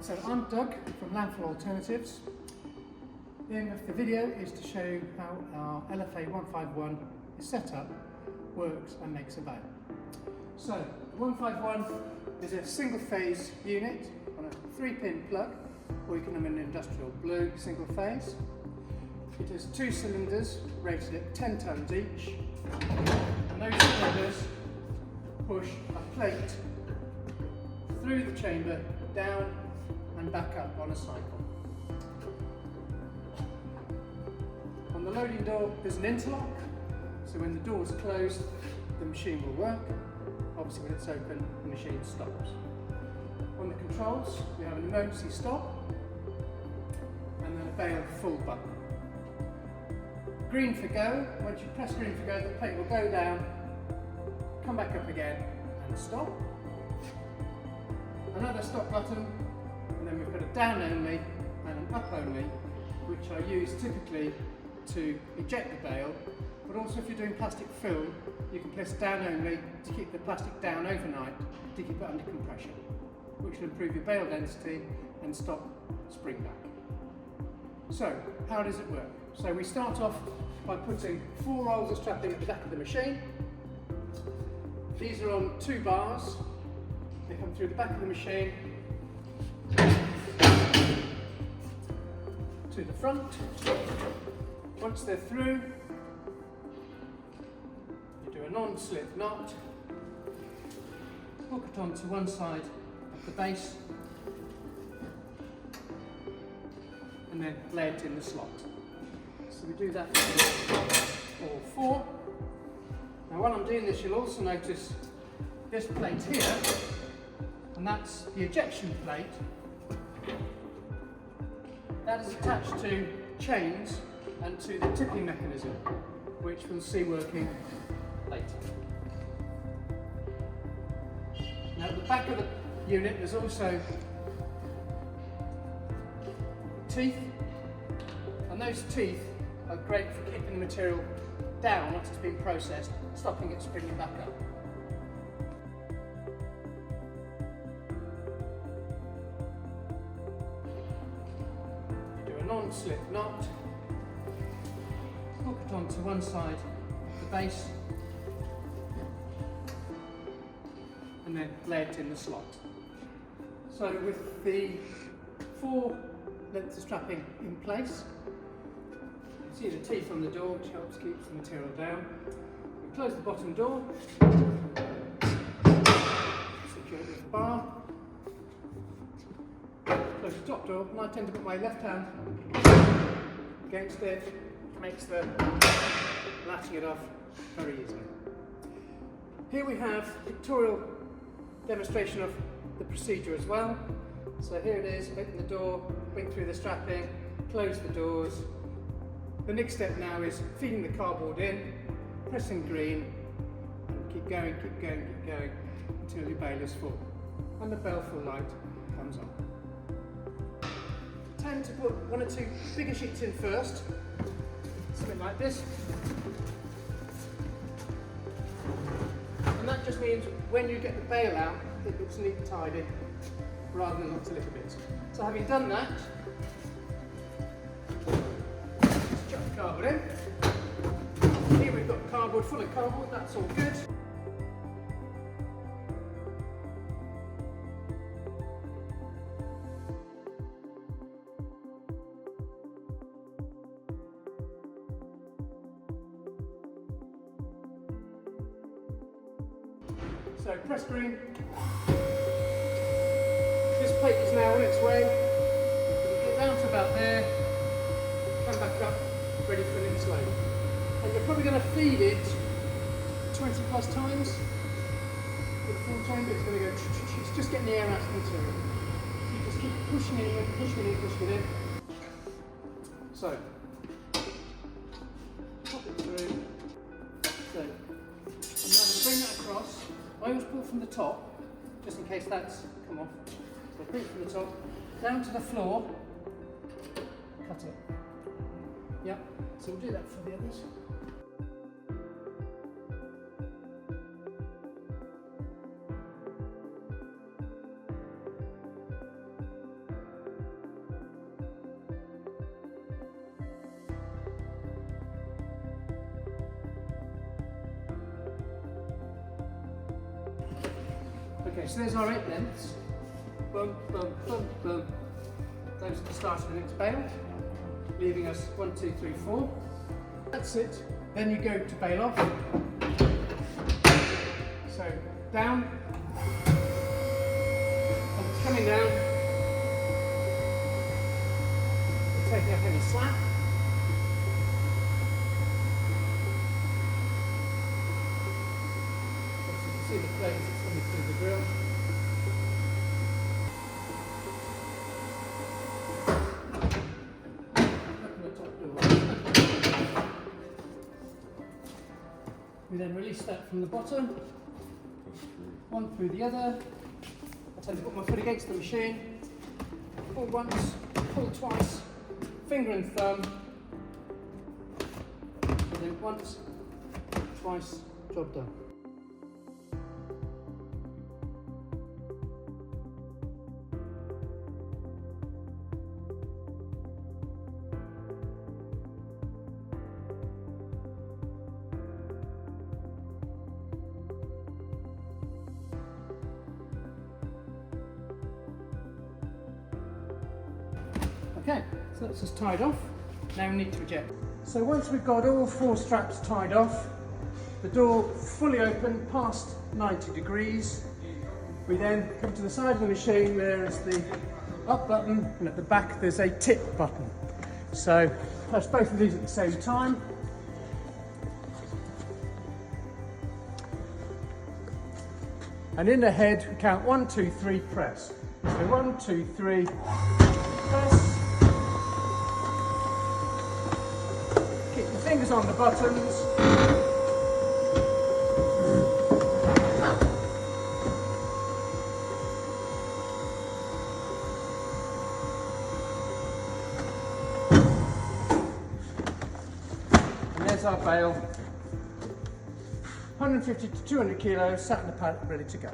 So I'm Doug from Landfill Alternatives. The aim of the video is to show you how our LFA 151 is set up, works and makes a bale. So the 151 is a single phase unit on a 3-pin plug, or you can have an industrial blue single phase. It has 2 cylinders rated at 10 tonnes each, and those cylinders push a plate through the chamber, down and back up on a cycle. On the loading door there's an interlock, so when the door is closed the machine will work. Obviously when it's open the machine stops. On the controls we have an emergency stop and then a bale full button. Green for go. Once you press green for go, the plate will go down, come back up again and stop. Another stop button, and then we've got a down only and an up only, which are used typically to eject the bale, but also if you're doing plastic fill, you can press down only to keep the plastic down overnight to keep it under compression, which will improve your bale density and stop spring back. So, how does it work? So we start off by putting 4 rolls of strapping at the back of the machine. These are on 2 bars. They come through the back of the machine to the front. Once they're through, you do a non-slip knot, hook it onto one side of the base, and then lay it in the slot. So we do that for all 4. Now while I'm doing this, you'll also notice this plate here, and that's the ejection plate. That is attached to chains and to the tipping mechanism, which we'll see working later. Now at the back of the unit there's also teeth, and those teeth are great for keeping the material down once it's been processed, stopping it springing back up. You do a non-slip knot, hook it onto one side of the base, and then lay it in the slot. So with the 4 lengths of strapping in place, you can see the teeth on the door, which helps keep the material down. We close the bottom door, secure it with a bar, close the top door, and I tend to put my left hand against it, makes the latching it off very easily. Here we have a pictorial demonstration of the procedure as well. So here it is, open the door, bring through the strapping, close the doors. The next step now is feeding the cardboard in, pressing green, and keep going until your bale is full. And the baleful light comes on. I tend to put 1 or 2 bigger sheets in first, something like this. And that just means when you get the bale out, it looks neat and tidy, rather than lots of little bits. So having done that, just chuck the cardboard in. Here we've got cardboard full of cardboard, that's all good. So press green. This plate is now on its way. Get down to about there, come back up, ready for the next load. And you're probably going to feed it 20 plus times with the full chamber. It's going to go, it's just getting the air out of the material. So you just keep pushing it in, pushing it in, pushing it in. So, pop it through. So, and now bring that across. I always pull from the top, just in case that's come off. So pull it from the top, down to the floor, cut it. Yep, so we'll do that for the others. Okay, so there's our 8 lengths. Boom, boom, boom, boom. Those are the start of the next bale, leaving us 1, 2, 3, 4. That's it. Then you go to bale off. So down, and it's coming down. We're taking a heavy slap. As you can see the plates that's coming through the grill. We then release that from the bottom, one through the other. I tend to put my foot against the machine, pull once, pull twice, finger and thumb, and then once, twice, job done. Okay, so that's just tied off. Now we need to eject. So once we've got all 4 straps tied off, the door fully open past 90 degrees, we then come to the side of the machine. There is the up button, and at the back there's a tip button. So press both of these at the same time. And in the head, we count 1, 2, 3, press. So 1, 2, 3, press. Keep your fingers on the buttons. And there's our bale. 150 to 200 kilos, sat in the pallet, ready to go.